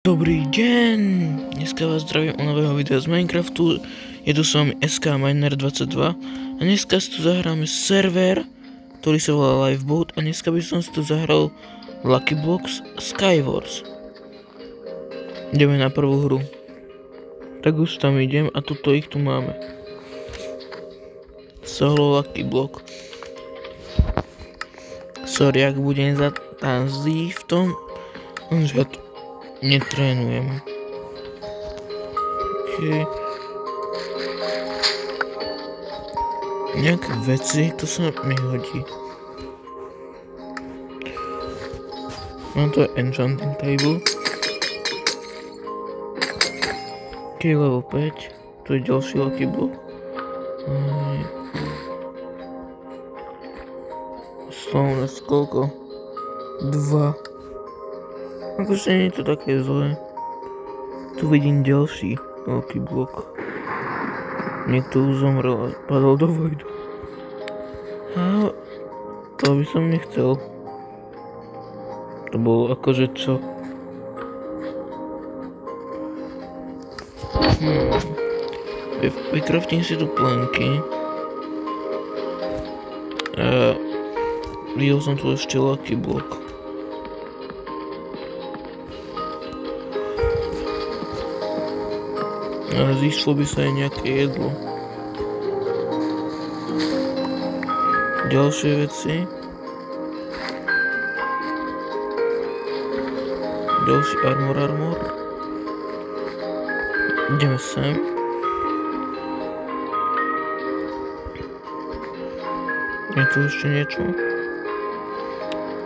Dobrý deň, dneska vás zdravím u nového videa z Minecraftu, je tu s vami SKMiner22 a dneska si tu zahráme server, ktorý sa volá Lifeboat a dneska by som si tu zahral Lucky Blocks Skywars. Ideme na prvú hru. Tak už tam idem a tuto ich tu máme. Solo Lucky Block. Sorry, ak budem zlý v tom, že ja to netrénujem. Okay. Nejaké veci, to sa mi hodí. Mám to enchanting table. Ok, level 5. To je ďalší lucky block. Slowness koľko? 2. Akože nie je to také zlé. Tu vidím ďalší veľký blok. Niekto už zomrel a padol do vojdu. A to by som nechcel. To bolo akože čo? Vykraftím si tu plenky. A videl som tu ešte lucky block. A zišlo by sa aj nejaké jedlo. Ďalšie veci. Ďalší armor. Ideme sem. Je tu ešte niečo?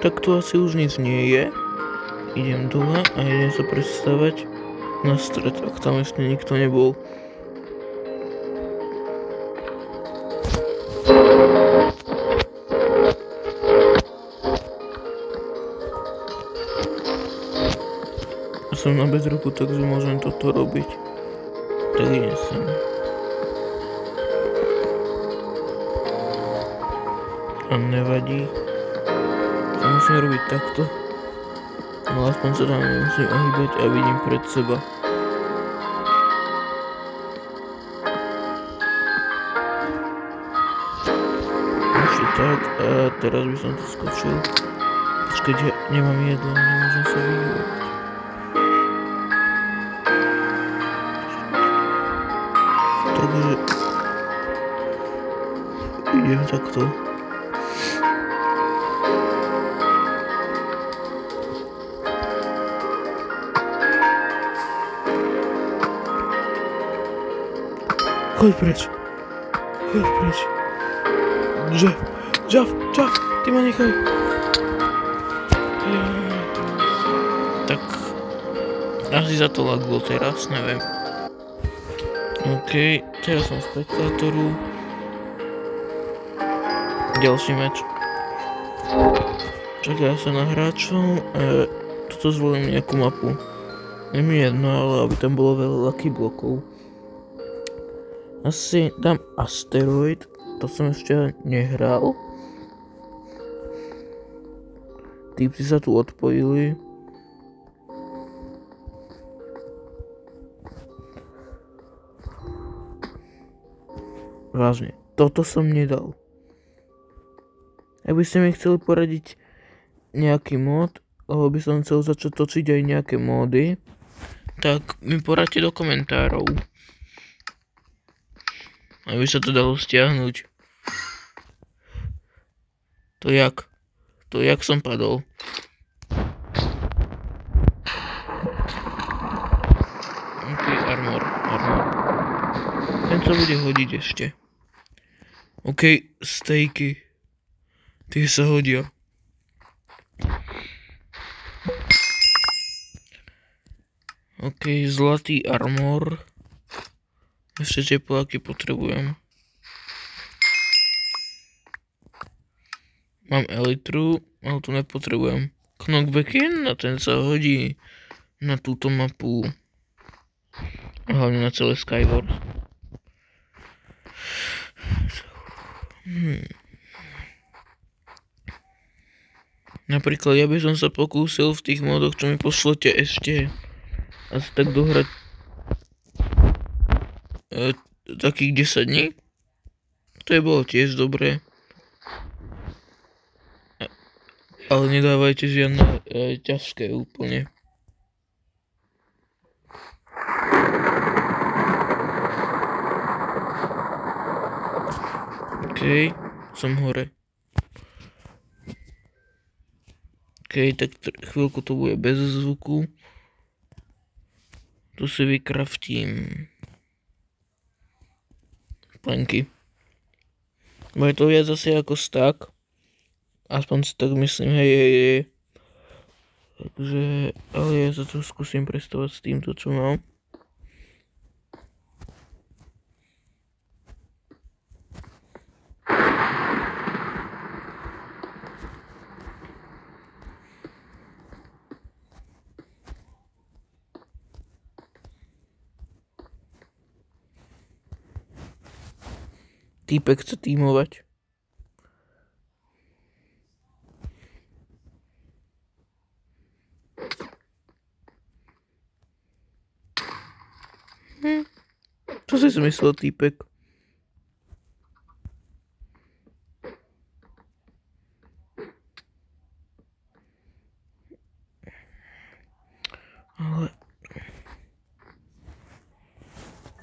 Tak tu asi už nic nie je. Idem dole a idem sa predstavať na stred, ak tam ešte nikto nebol. Som na bedroku, takže môžem toto robiť. Tak idem sem. A nevadí. To musím robiť takto. No aspoň sa tam musím ohýbať a vidím pred seba. Ešte tak a teraz by som to skočil. Počkajte, nemám jedlo, nemôžem sa vyhýbať. Takže idem takto. Choď preč. Jeff, ty ma nechaj. Tak, asi za to laglo teraz, neviem. OK, teraz som spektátoru. Ďalší meč. Čaká sa na hráčov a toto zvolím nejakú mapu. Je mi jedno, ale aby tam bolo veľa lucky blokov. Asi dám asteroid, to som ešte nehral. Týpci sa tu odpojili. Vážne, toto som nedal. Ak by ste mi chceli poradiť nejaký mod, alebo by som chcel začať točiť aj nejaké módy, tak mi poradte do komentárov. Aby sa to dalo stiahnuť. To jak som padol. Ok, armor. Ten sa bude hodiť ešte. Ok, stejky. Tie sa hodia. Ok, zlatý armor. Ešte tepláky potrebujem. Mám elitru, ale tu nepotrebujem. Knockbackin, na ten sa hodí na túto mapu. A hlavne na celé Skywars. Napríklad ja by som sa pokúsil v tých modoch, čo mi pošlete ešte asi tak dohrať takých 10 dní. To je bolo tiež dobré. Ale nedávajte žiadne ťažké úplne. OK, som hore. OK, tak chvíľku to bude bez zvuku. Tu si vykraftím plenky. Bude to viac asi ako stack. Aspoň si tak myslím, hej. Takže, ale ja sa to skúsim prestovať s týmto, čo mám. Týpek chce tímovať. Čo si myslel, týpek? Ale...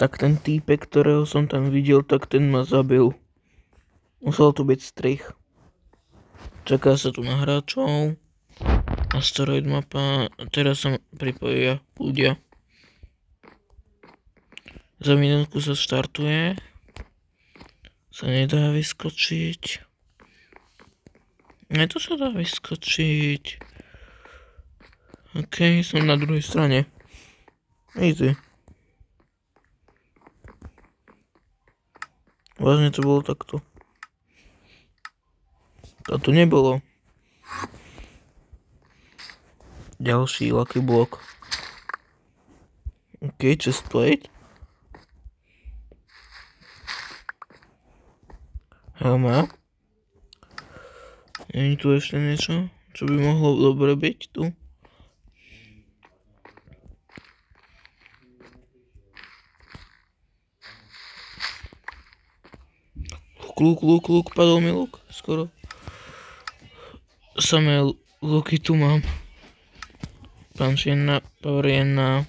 Tak ten týpek, ktorého som tam videl, tak ten ma zabil. Musel tu byť strich. Čaká sa tu na hráčov. Asteroid mapa. Teraz sa pripojia ľudia. Za minútku sa štartuje. Sa nedá vyskočiť. To sa dá vyskočiť. OK, som na druhej strane. Easy. Vážne to bolo takto. To tu nebolo. Ďalší lucky block. OK, chest plate. Helma. Není tu ešte niečo, čo by mohlo dobre byť tu? Luk, padol mi luk, skoro. Samé luky tu mám. Punch 1, power 1.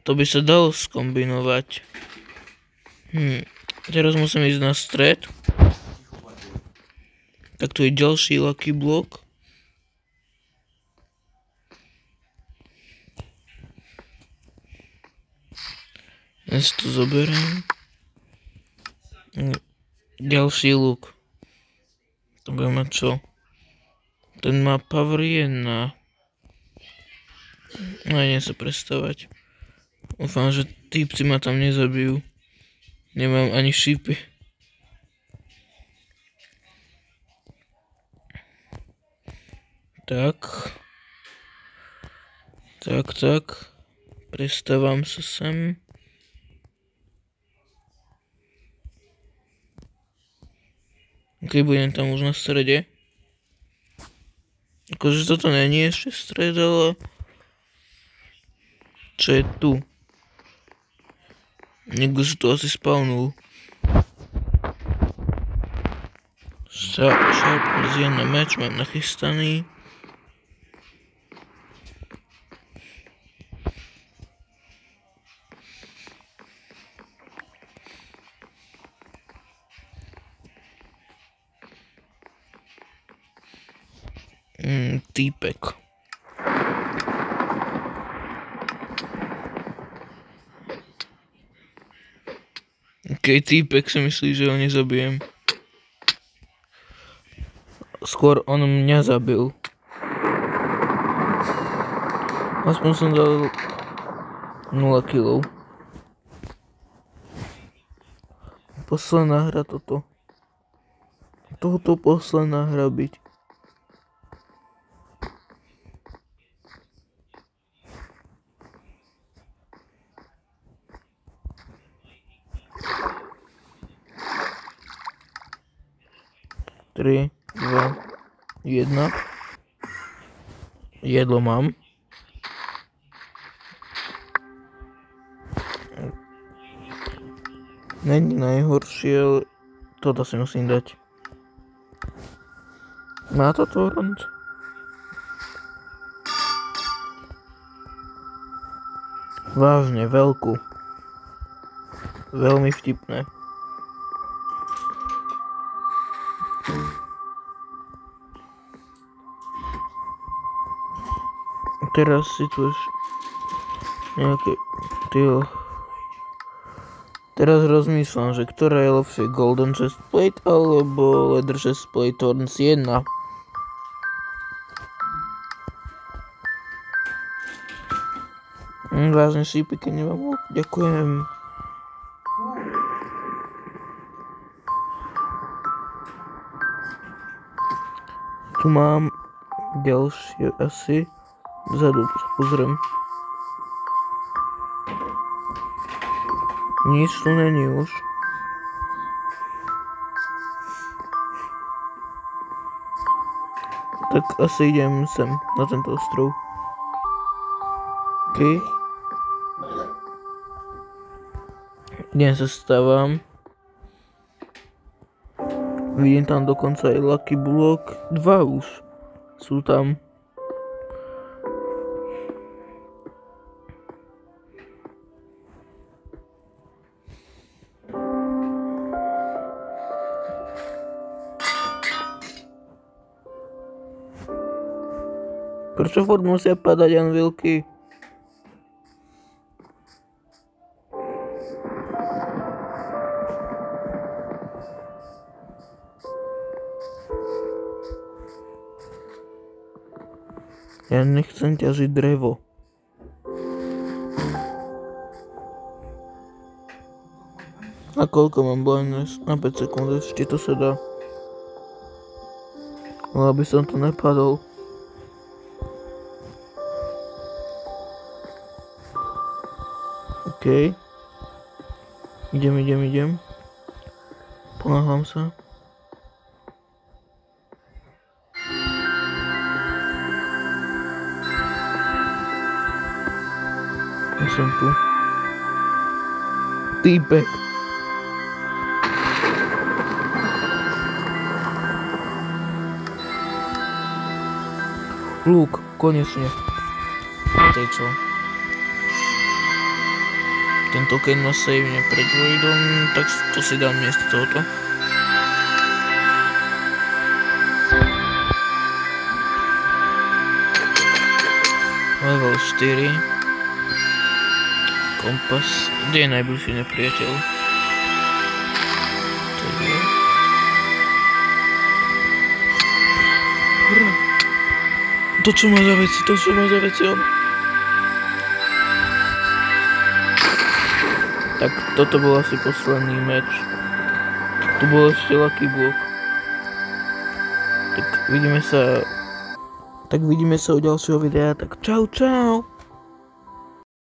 To by sa dalo skombinovať. Teraz musím ísť na stred. Tak tu je ďalší lucky block. Ja si to zoberiem. Ďalší luk. To bude mať čo? Ten má power 1. Idem sa prestavať. Dúfam, že týpci ma tam nezabijú. Nemám ani šípy. Tak. Prestávam sa sem. Ok, budem tam už na strede. Akože toto není ešte stred, ale... Čo je tu? Niekto sa tu asi spawnul. Sharp na meč mám nachystaný. Týpek. OK, týpek si myslí, že ho nezabijem. Skôr on mňa zabil. Aspoň som dal 0 kilov. Posledná hra toto. Toto posledná hra byť. Tri, 2, 1. Jedlo mám. Není najhoršie, ale toto si musím dať. Má to torrent? Vážne, veľkú. Veľmi vtipné. Teraz si tu už nejaké... Teraz rozmýšľam, že ktorá je lepšie, Golden Chestplate alebo Leather Chestplate Thorns 1. Vážne šípy, keď nemám luk. Ďakujem. Tu mám ďalšie asi. Vzadu sa pozriem. Nič tu není už. Tak asi idem sem, na tento ostrov. OK. Idem sa stávam. Vidím tam dokonca aj Lucky Block. 2 už sú tam. Prečo furt musia padať anvilky? Ja nechcem ťažiť drevo. A koľko mám blindness? Na 5 sekúnd ešte to sa dá. Ale aby som to nepadol. OK. Idem. Ponáhľam sa. Ja som tu. Týpek. Lúk, konečne. Tej čo? Tento keď ma savene pred voidom, tak to si dám miesto tohoto. Level 4. Kompas. Kde je najbližší nepriateľ? To čo má za veci on? Tak toto bol asi posledný meč. Tu bol ešte Lucky Block. Tak vidíme sa u ďalšieho videa. Tak čau.